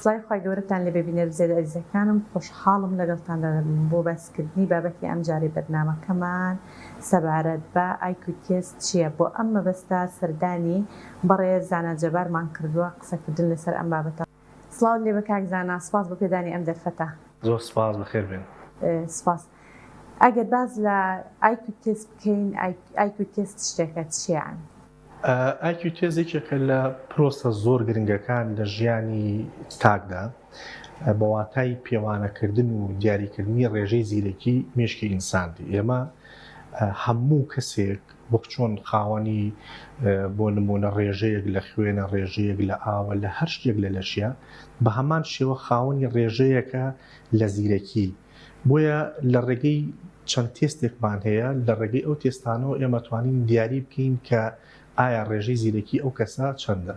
سڵای خی گەورەتان لێ ببینێ بزێت ئەزیزەکانم خۆشحاڵم لەگەڵتان بۆ بەسکردنی بابەتی ئەم جارەی بەرنامەکەمان سەبارەت بە ئایکیو تێست چییە بۆ ئەم مەبەستە سەردانی بەڕێز زانا جەبارمان کردووە قسەکردن لەسەر ئەم بابەتە. سڵاو لێ بە کاک زانا، سپاس بۆ پێدانی ئەم دەرفەتە. زۆر سپاس، بەخێر بێن. سپاس. ئەگەر باز لە ئایکیو تێست بکەین، ئایکیو تێست شتێکە چییە؟ ئایکیو تێزێکێکە لە پرۆسە زۆر گرنگەکان لە ژیانی تاکدا بە واتای پێوانەکردن و دیاریکردنی ڕێژەی زیرەکی مێشکی ئینساندی. ئێمە هەموو کەسێک وەک چۆن خاوەنی بۆ نمونە ڕێژەیەک لە خوێنە، ڕێژەیەک لە ئاوە، لە هەر شتێک لە لەشیە بە هەمان شێوە خاوەنی ڕێژەیەکە لە زیرەکی. بۆیە لە ڕێگەی چەند تێستێکمان هەیە، لە ڕێگەی ئەو تێستانەوە ئێمە توانین دیاری بکەین کە ئایا ڕێژەی زیرەکی ئەو کەسە چەندە.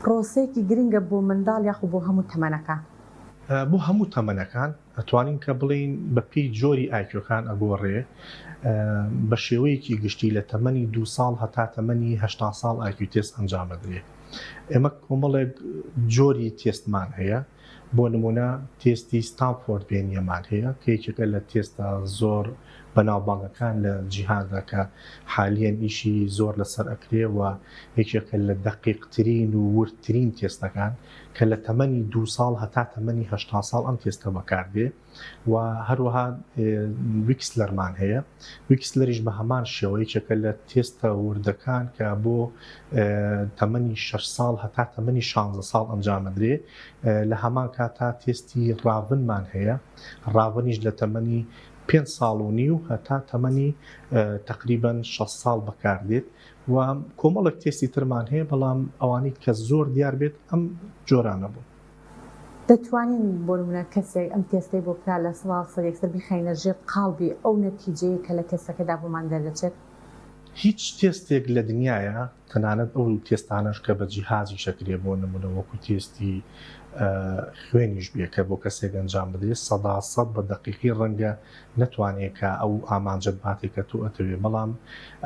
پرۆسەیەکی گرنگە بۆ منداڵ یاخو بۆ هەموو تەمەنەکان؟ بۆ هەموو تەمەنەکان ئەتوانین کە بڵین بە پێی جۆری ئایکیۆکان ئەگۆڕێ بە شێوەیەکی گشتی لە تەمەنی 2 ساڵ هەتا تەمەنی 80 ساڵ ئایکیو تێست ئەنجامەدرێ. ئێمە کۆمەڵێک جۆری تێستمان هەیە. بۆ نمونە تێستی ستانفۆرد بێنیەمان هەیە کە یەکێکە لە تێستە زۆر بەناوبانگەکان لە جیهاندا کە حالیان ئیشی زۆر لەسەر ئەکرێەوە، یەکێکە لە دەقیقترین و ورترین تێستەکان کە لە تەمەنی 2 ساڵ هەتا تەمەنی 80 ساڵ ئەم تێستە بەکاردێ. و هەروەها ویکسلەرمان هەیە. ویکسلەریش بە هەمان شێوە یەکێکە لە تێستە وردەکان کە بۆ تەمەنی 6 ساڵ هەتا تەمەنی 16 ساڵ ئەنجامەدرێ. لە هەمان کاتا تێستی ڕاونمان هەیە. ڕاونیش لە تەمەنی 5 ساڵ و نیو هەتا تەمەنی تقریباً 6 ساڵ بەکاردێت. و کۆمەڵێک تێستی ترمان هەیە، بەڵام ئەوانەی کە زۆر دیار بێت ئەم جۆرانە بوو. دەتوانین بۆ نمونە کەسێک ئەم تێستەی بۆ کرا لە سڵ یەکسەر بخەینە ژێر قاڵبی ئەو نەتیجەیە کە لە تێستەکەدا بۆمان دەردەچێت؟ هیچ تێستێک لە دنیاە، تەنانەت ئەو تێستانەش کە بە جیهازی شەکرێ بۆ نمونە وەکو تێستی خوێنیش بێکە بۆ کەسێک ئەنجام بدرێت 100% بە دقیقی ڕەنگە نەتوانێت کە ئەو ئامانجت باتێک کە تۆ ئەتەوێ. بەڵام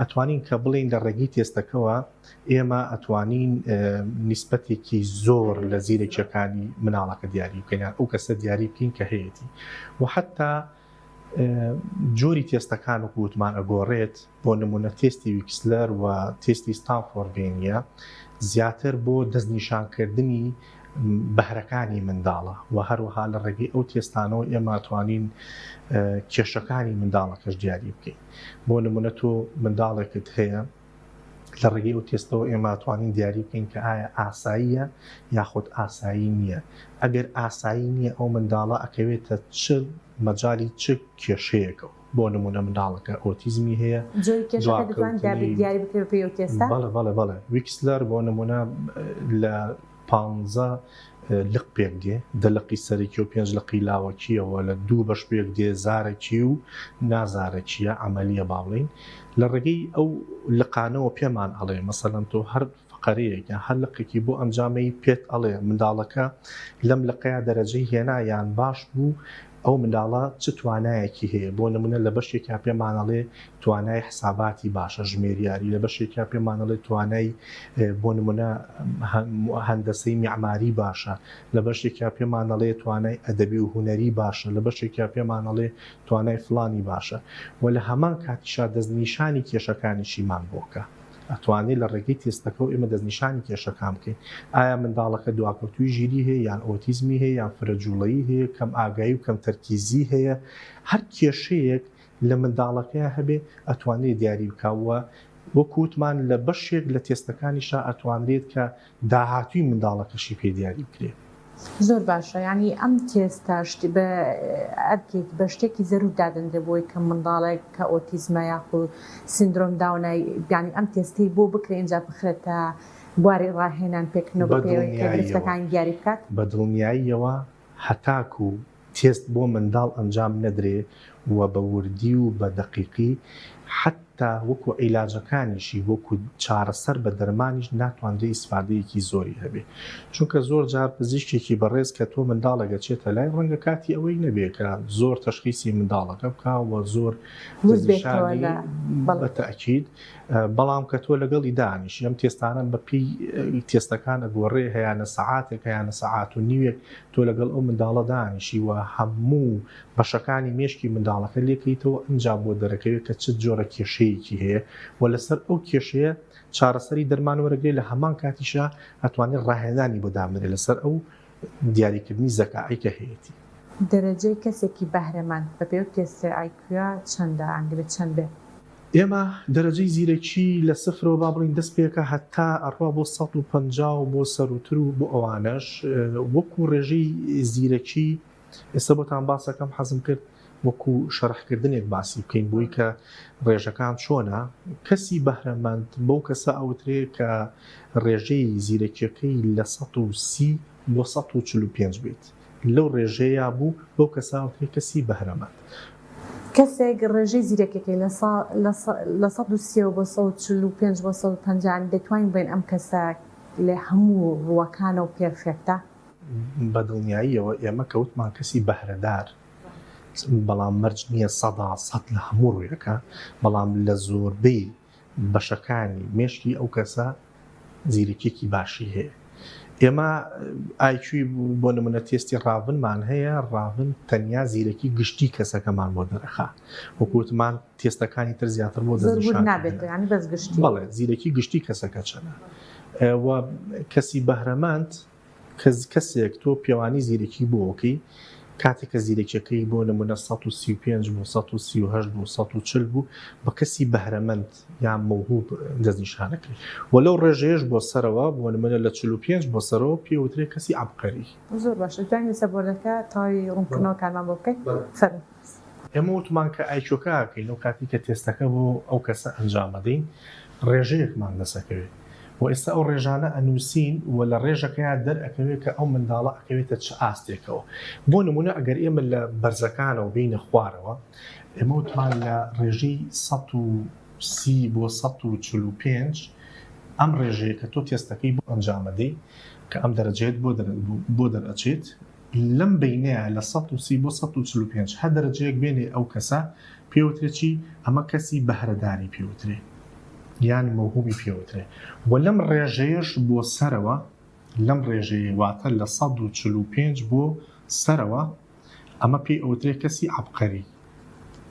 ئەتوانین کە بڵین لە ڕێگەی تێستەکەەوە ئێمە ئەتوانین نیسبەتێکی زۆر لە زیرەکیەکانی مناڵەکە دیاری بکەین، ئەو کەسە دیاری بکەین کە هەیەی. و حتا جۆری تێستەکان و گوتمان ئەگۆڕێت. بۆ نمونە تێستی ویکسلەر و تێستی ستانفۆرد بێنیە زیاتر بۆ دەستنیشانکردنی بەهرەکانی منداڵە و هەروەها لە ڕێگەی ئەو تێستانەوە ئێمە توانین کێشەکانی منداڵەکەش دیاری بکەین. بۆ نمونە تۆ منداڵێکت هەیە، لە ڕێگەی ئەو تێستەوە ئێمە توانین دیاری بکەین کە ئایا ئاساییە یاخود ئاسایی نییە. ئەگەر ئاسایی نییە ئەو منداڵە ئەکەوێتە چ مەجای چ کێشەیەکەوە. بۆ نمونە منداڵەکە ئۆتیزمی هەیە، بەڵێ ویکسلەر بۆ نمونە لە 15 لق پێک دێ، 10 لقی سەرەکی و 5 لقی لاوەکیەوە، لە 2 بەش پێک دێ زارێکی و نازارێکیە ئەمەلیە باڵین. لە ڕێگەی ئەو لقانەوە پێمان ئەڵێ مەسەڵەن تۆ هەر فقەرەیەک یان هەر لقێکی بۆ ئەنجامەی پێت ئەڵێ منداڵەکە لەم لقەیە دەرەجەی هێنا یان باش بوو، ئەو منداڵە چ توانایەکی هەیە. بۆ نمونە لە بەشێکا پێمانەڵێ توانای حساباتی باشە، ژمێریاری، لە بەشێکا پێمانەڵێ توانای بۆ نمونە هەندەسەی میعماری باشە، لە بەشێکا پێمانەڵێ توانای ئەدەبی و هونەری باشە، لە بەشێکا پێمانەڵێ توانای فلانی باشە. و لە هەمان کاتیشا دەستنیشانی کێشەکانیشیمان بۆکە. ئەتوانێت لە ڕێگەی تێستەکە و ئێمە دەستنیشانی کێشەکان بکەین. ئایا منداڵەکە دواکەوتوی ژیری هەیە یان ئۆتیزمی هەیە یان فرەجوڵەیی هەیە، کەم ئاگایی و کەم تەرکیزی هەیە. هەر کێشەیەک لە منداڵەکەیە هەبێ ئەتوانێت دیاری بکاوە. وەکوتمان لە بەشێک لە تێستەکانیشا ئەتوانرێت کە داهاتووی منداڵەکەشی پێ دیاری بکرێت. زۆر باشە. ینی ئەم تێستاشتی بە ئەرکێک بە شتێکی زەرور دادەندرێ بۆی کە منداڵێک کە ئۆتیزمە یاخود سیندرۆم داونای ینی ئەم تێستی بۆ بکرێ اینجا بخرێتە بواری ڕاهێنان پێکردنەوە بەپێوەی کە گرفتەکانی دیاری بکات. بە دڵنیاییەوە هەتاکو تێست بۆ منداڵ ئەنجام نەدرێ و بە وردی و بە دەقیقی حتا وەکو عیلاجەکانیشی وەکو چارەسەر بە دەرمانیش ناتوانرێ ئیسفادەیەکی زۆری هەبێ. چونکە زۆر جار پزیشکێکی بەڕێز کە تۆ منداڵەکە چێتە لای ڕەنگە کاتی ئەوەی نەبێکە زۆر تەشخیصی منداڵەکە بکە و زۆر بەتەئکید بەڵام کە تۆ لەگەڵی دانیش ئەم تێستانە بەپی تێستەکانە گۆڕێ هەیەە سەعاتێک هەیەە سەعات و نیوێک تۆ لەگەڵ ئەو منداڵە دانیشی و هەموو بەشەکانی مێشکی منداڵەکە لێکەیتەوە ئەنجا بۆ دەرەکەوێت کە چ جۆرە کێشەیەکی هەیە و لەسەر ئەو کێشەیە چارەسەری دەرمان وەرەگرێت لە هەمان کاتیشە ئەتوانێت ڕاهێنانی بۆ دامرێت لەسەر ئەو دیاریکردنی زەکاعی کە هەیەی. دەرەجەی کەسێکی بەهرەمەند بە پێ تێستە ئایکویا چەندە ئەنگلێت چەند بێت؟ ئێمە دەرەجەی زیرەکی لە سفرەوە با بڵین دەست پێکە هەتا ئەڕوا بۆ 150 بۆ سەروتر و بۆ ئەوانش وەکو ڕێژەی زیرەکی ئێستا بۆتان باسەکەم حەزم کرد وەکو شەرحکردنێک باسی بکەین بۆی کە ڕێژەکان چۆنە کەسی بەهرەمەند بەو کەسە ئەوترێ کە ڕێژەی زیرەکیەکەی لە 130 بۆ 145 بێت لەو ڕێژەیە بوو بەو کەسە ئەوترێ کەسی بەهرەمەند. کەسێک ڕێژەی زیرەکەکەی لە 130 بۆ 145 بۆ 150 دەتوانین بین ئەم کەسە لە هەموو ڕووەکانە و پێرفێکتە بە دڵنیاییەوە ئێمە کەوتمان کەسی بەهرەدار بەڵام مەرج نییە 100 لە هەموو ڕوویەکە بەڵام لە زۆربەی بەشەکانی مێشکی ئەو کەسە زیرەکێکی باشی هەیە. ئێمە ئایکوی بۆ نمونە تێستی ڕاونمان هەیە ڕاون تەنیا زیرەکی گشتی کەسەکەمان بۆ دەرەخا وەکوتمان تێستەکانی تر زیاتر بۆ بەڵێ زیرەکی گشتی کەسەکە چەنە و کەسی بەهرەمەند کەسێک تۆ پێوانی زیرەکی بۆکەی کاتێککە زیرەکیەکەی بۆ نمونە 135 بۆ 138 بۆ 140 بوو بە کەسی بەهرەمەند یان مەوهوب دەستنیشانەکەی و لەو ڕێژەیەش بۆ سەرەوە بۆ نمونە لە 45 بۆ سەرەوە پێوترێ کەسی عەبقەری. زۆر باشە دوای سەبۆرەکە تاوی ڕوونکردنەوەکانمان بۆ بکەین فەرموو. ئێمە وتمان کە ئایکۆکەکەین و کاتی کە تێستەکە بۆ ئەو کەسە ئەنجامەدەین ڕێژەیەکمان دەسەکەوێت و ئێستا ئەو ڕێژانە ئەنووسین و لە ڕێژەکەیان دەرئەکەوێت کە ئەو منداڵە ئەکەوێتە چ ئاستێکەوە بۆ نمونە ئەگەر ئێمە لە بەرزەکانەوە بینە خوارەوە ئێمە وتمان لە ڕێژەی 130 بۆ 145 ئەم ڕێژەیە کە تۆ تێستەکەی بۆ ئەنجامەدەی کە ئەم دەرەجێت بۆ دەرئەچێت لەم بینەیە لە 130 بۆ 145 هە دەرەجەیەک بێنێ ئەو کەسە پێوترێکی ئەمە کەسی بەهرەداری پێوترێ یان مەوهوبی پێوترێ و لەم ڕێژەیەش بۆ سەرەوە لەم ڕێژەیە واتە لە 145 بۆ سەرەوە ئەمە پێی ئەوترێ کەسی عەبقەری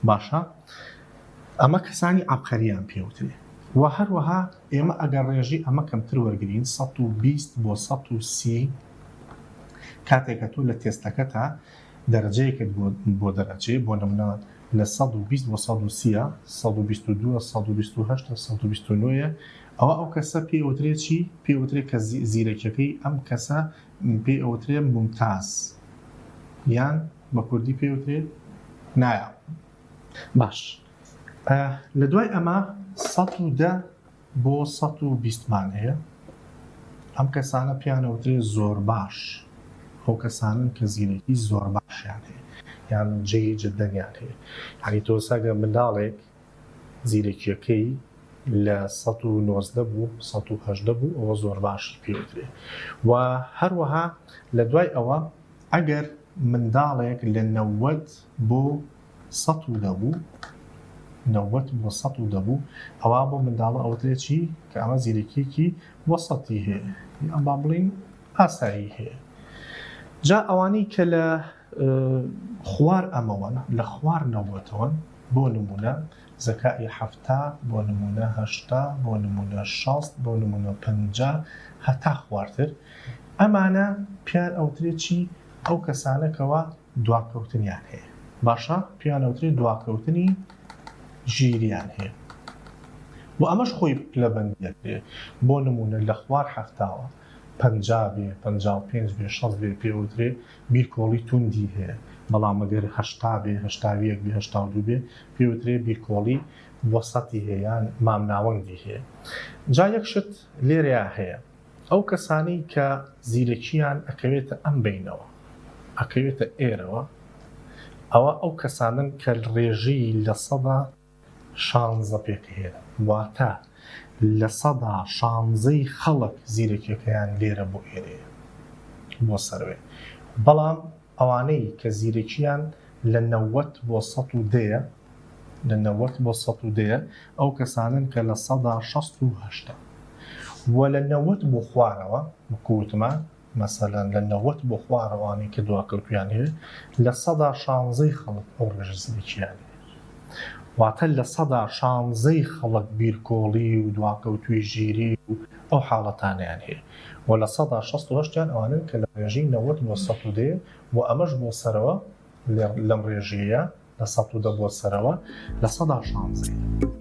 باشە ئەمە کەسانی عەبقەریان پێوترێ و هەروەها ئێمە ئەگەر ڕێژی ئەمە کەمتر وەرگین 120 بۆ 130 کاتێکە تۆ لە تێستەکەتە دەرەجەیەکت بۆ دەرەچێ بۆ نمونە لە 120 بۆ 130 122 128 129 ئەوە ئەو کەسە پێوترێت چی پێوترێت کە زیرەکیەکەی ئەم کەسە پێ ئەوترێت ممتاز یان بە کوردی پێوترێت نایە باش لە دوای ئەمە 110 بۆ 120مان هەیە ئەم کەسانە پیانەوترێت زۆر باش ئەو کەسانن کە زیرەکی زۆر باشیان هەیە یان جێی جدەنیان هەیە هەنی تۆسەگە منداڵێک زیرەکیەکەی لە 190 بوو 180 بوو ئەوە زۆر باشی پێوترێ و هەروەها لە دوای ئەوە ئەگەر منداڵێک لە 90 بۆ 110 بوو 90 بۆ 110 بوو ئەوە بۆ منداڵە ئەوترێت چی کە ئەمە زیرەکیەکی وەسەتی هەیە ئەم با بڵین ئاسایی هەیە. جا ئەوانەی کە لە خوار ئەمەوەن لە خوار نەوەتەوەن بۆ نمونە زەکای 70 بۆ نمونە 80 بۆ نمونە 60 بۆ نمونە 50 هەتا خوارتر ئەمانە پیان ئەوترێت چی ئەو کەسانەکەوە دواکەوتنیان هەیە باشە پیان ئەوترێت دواکەوتنی ژیریان هەیە و ئەمەش خۆی پلەبەندێت بۆ نمونە لە خوار 70 50 بێ 55 بێ 60 بێ پێوترێ بیرکۆڵی توندی هەیە بەڵام ئەگەر 80 بێ 81 بێ 82 بێ پێوترێ بیرکۆڵی وەسەتی هەیە مامناوەندی هەیە. جا یەک شت لێرەیە هەیە ئەو کەسانی کە زیرەکیان ئەکەوێتە ئەم بینەوە ئەکەوێتە ئێرەوە ئەوە ئەو کەسانن کە ڕێژەی لە 116 پێک هەیە واتە لە 116 خەڵک زیرەکیەکەیان لێرە بۆ ئێرەیە بۆ سەروێ بەڵام ئەوانەی کە زیرەکیان لە 90 بۆ 110 لە 90 بۆ 110 ئەو کەسانن کە لە 168 و لە 90 بۆ خوارەوە وەکوتمە مەسەلەن لە 90 بۆ خوارەوانی کە دواکەوتویان هەیە لە 116 خەڵک ئەو ڕێژزیەکیان واتە لە 116 خەڵک بیرکۆڵی و دواکەوتوی ژیری و ئەو حاڵەتانیان هەیە و لە 168 ئەوانن کە لە ڕێژەی 90 بۆ 110 و ئەمەش بۆ سەرەوە لەم ڕێژەیە لە 110 بۆ سەرەوە لە 116.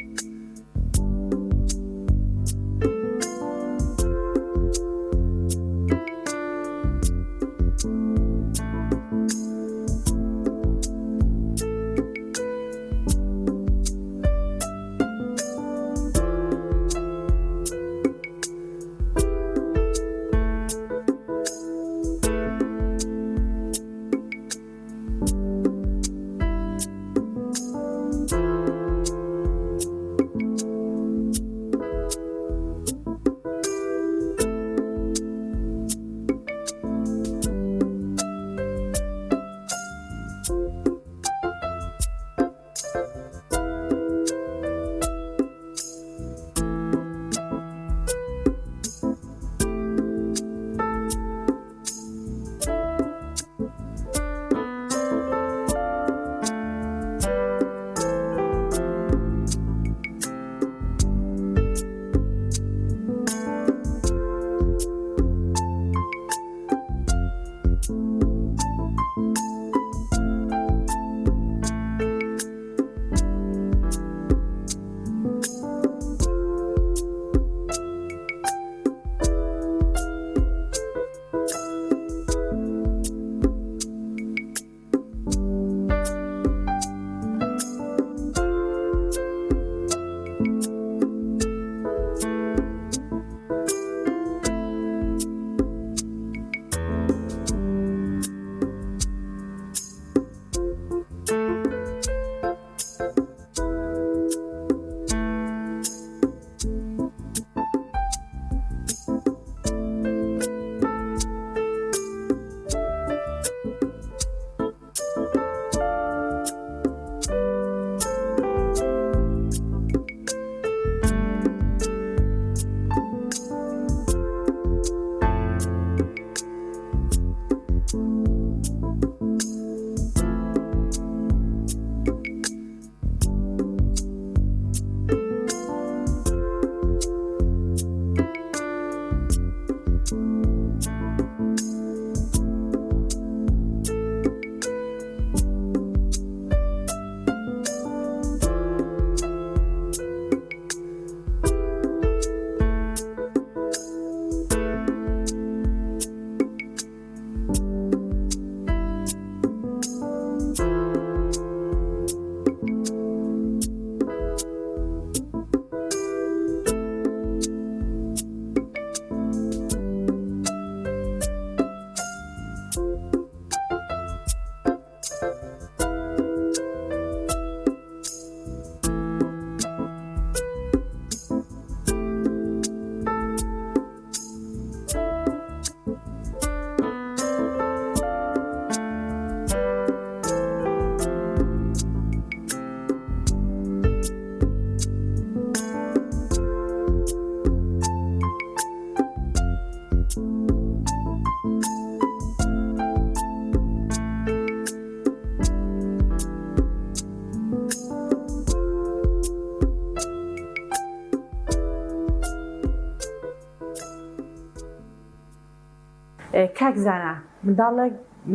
کاک زانا منداڵێک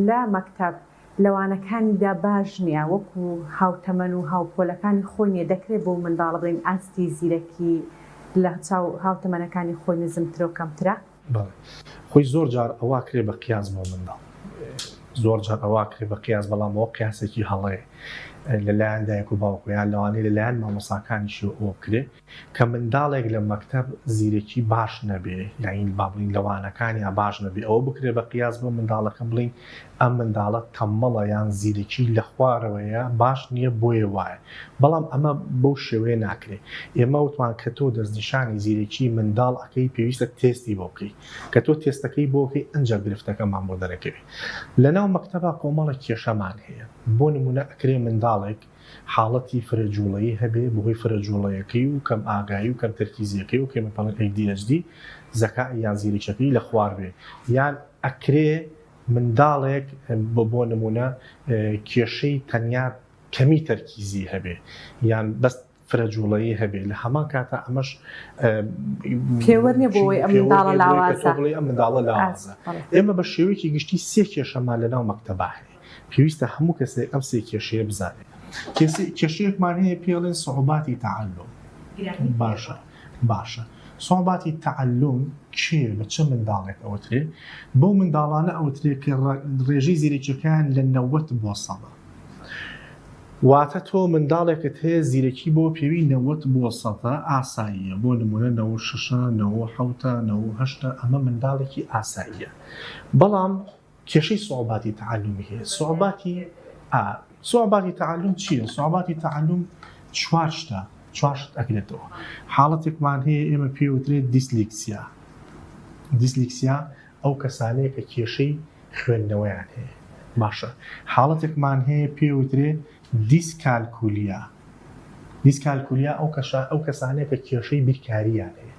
لە مەکتەب لەوانەکانیدا باش نییە وەکو هاوتەمەن و هاوپۆلەکانی خۆی نیە دەکرێت بۆ منداڵە بڵین ئاستی زیرەکی لە چاو هاوتەمەنەکانی خۆی نزمترە و کەمترە؟ خۆی زۆر جار ئەوا کرێ بە قیاس بۆ منداڵ زۆر جار ئەوا کرێ بە قیاس بەڵام بۆ قیاسێکی هەڵەیە لەلایەن دایک و باوکویان لەوانەیە لەلایەن مامۆساکانیشی ئەوە بکرێ کە منداڵێک لە مەکتەب زیرەکی باش نەبێ یاین با بڵین لەوانەکانیان باش نەبێ ئەوە بکرێ بە قیاس بۆ منداڵەکەم بڵین ئەم منداڵە تەمەڵە یان زیرەکی لە خوارەوەیە باش نییە بۆیە وایە بەڵام ئەمە بەو شێوەیە ناکرێ ئێمە وتوان کە تۆ دەستنیشانی زیرەکی منداڵ ئەەکەی پێویستە تێستی بۆ بکەی کە تۆ تێستەکەی بۆ بکەی ئەنجا گرفتەکەمان بۆ دەرەکەوێت لەناو مەکتەبە کۆمەڵە کێشەمان هەیە بۆ نمونە ئەکرێ منداڵ منداڵێک حاڵەتی فرەجوڵەیی هەبێ بۆی فرەجوڵەیەکەی و کەم ئاگایی و کەم تەرکیزیەکەی و کەمەپەڵەن ADHD زەکا یان زیرەکیەکەی لە خوار بێ یان ئەکرێ منداڵێک بۆ نمونە کێشەی تەنیا کەمی تەرکیزی هەبێ یان بەس فرەجوڵەیی هەبێ لە هەمان کاتە ئەمەش پێوەرنێ بۆی ئەم منداڵە لاوازە ئەم منداڵە لاوازە ئێمە بە شێوەیەکی گشتی سێ کێشەمان لەناو مەکتەبا هەیە پێویستە هەموو کەسێک ئەم سێ کێشەیە بزانێت کێشەیەکمان هەیە پێڵێن سوعوباتی تەعەلوم باشە سوعوباتی تەعەلوم کێ بە چه منداڵێک ئەوترێ بۆ منداڵانە ئەوترێ کە ڕێژەی زیرەکیەکان لە 90 بۆ 100 واتە تۆ منداڵێکت هەیە زیرەکی بۆ پێوی 90 بۆ 100 ئاساییە بۆ نمونە 96 97 98 ئەمە منداڵێکی ئاساییە بەڵام کێشەی سوعوباتی تەعەلومی هەیە سوعوباتی تەعەلوم چییە؟ سوعوباتی تەعەلوم چوار شت ئەگرێتەوە حاڵەتێکمان هەیە ئێمە پێوترێت دیسلیکسیا ئەو کەسانەیە کە کێشەی خوێندنەوەیان هەیە باشە حاڵەتێکمان هەیە پێوترێت دیسکالکولیا ئەو کەسانەیە کە کێشەی بیرکاریان هەیە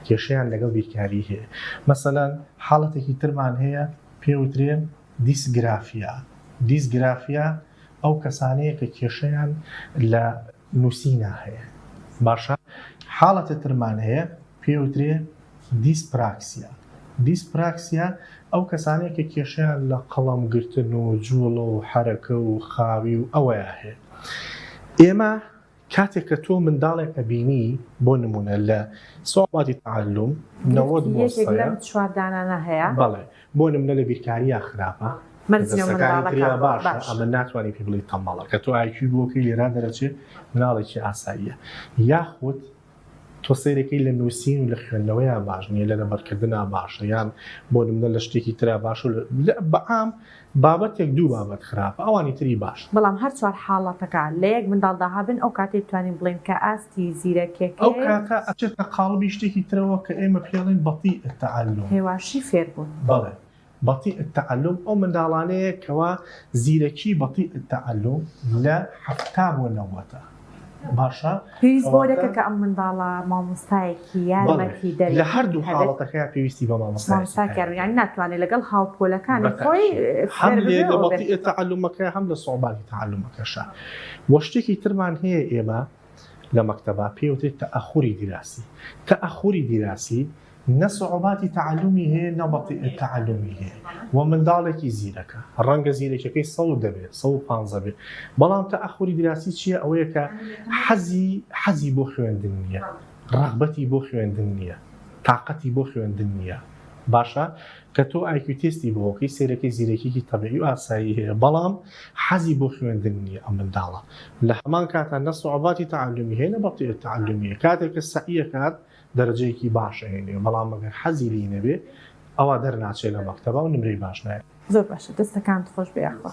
کێشەیان لەگەڵ بیرکاری هەیە مەسەلەن حاڵەتێکی ترمان هەیە پێوترێن دیسگرافیا ئەو کەسانەیە کە کێشەیان لە نووسینە هەیە باشە حاڵەتە ترمان هەیە پێوترێ دیسپراکسیا ئەو کەسانەیە کە کێشیان لە قەڵەمگرتن و جوڵە و حرەکە و خاوی و ئەوەیە هەیە ئێمە کاتێک کە تۆ منداڵێک ئەبینی بۆ نمونە لە سوعوباتی تەعەلوم 90 بۆ 100 بەڵێ بۆ نمونە لە بیرکاریە خراپە باشە ئەمە ناتوانانی پێ بڵێ تەماڵە کە تۆ IQ بۆکەی لێران دەرەچێت مناڵێکی ئاساییە یاخود تۆ سیرەکەی لە نووسین و لە خوێندنەوەیان باش نیە لە لەبەرکردنا باشە یان بۆ نمونە لە شتێکی ترا باش و بەعام بابەتێک دوو بابەت خراپە ئەوانی تری باش بەڵام هەر چوار حاڵەتەکە لە یەک منداڵدا هەبن ئەو کاتێ توانین بڵێن کە ئاستی زیرەکێک ئەو کاتە ئەچێتە قاڵبی شتێکی ترەوە کە ئێمە پێڵێن بەطیء التەعەلوم هێواشی فێربوون بەڵێ بەطیء التەعەلوم ئەو منداڵانەیە کەوا زیرەکی بەطیء التەعەلوم لە 70 بۆ 90 باشە پێویست بۆ دەکە کە ئەم منداڵە مامۆستایەکی یارمەتی دەری لە هەردوو حاڵەتەکەیان پێویستی بە مامۆستاکە یانی ناتوانێت لەگەڵ هاوپۆلەکانی خۆی هەم لە بەطیء التەعەلومەکە هەم لە سوعوباتی تەعەلومەکەشە وە شتێکی ترمان هەیە ئێمە لە مەکتەبا پێوترێت تەئەخوری دیراسی نە سوعوباتی تەعەلومی هەیە نە بەطیء التەعەلومی هەیە و منداڵێکی زیرەکە ڕەنگە زیرەکەکەی 100 دەبێت 150 بێت بەڵام تەئەخوری دیراسی چییە ئەوەیە کە حەزی بۆ خوێندن نییە ڕەغبەتی بۆ خوێندن نییە تااقەتی بۆ خوێندن نییە باشە کە تۆ IQ تێستی بۆکەی سیرەکەی زیرەکێکی تەبیعی و ئاسایی هەیە بەڵام حەزی بۆ خوێندن نییە ئەم منداڵە لە هەمان کاتە نە سوعوباتی تەعەلومی هەیە نە بەطیء التەعەلومی هەیە کاتێک کە سەعیە کات دەرەجەیەکی باشە هێنێ بەڵام مەگەر حەزی لی نەبێ ئەوە دەرناچێت لە مەکتەبا و نمرەی باش نایە زۆر باشە دەستەکانت خۆش بێخوا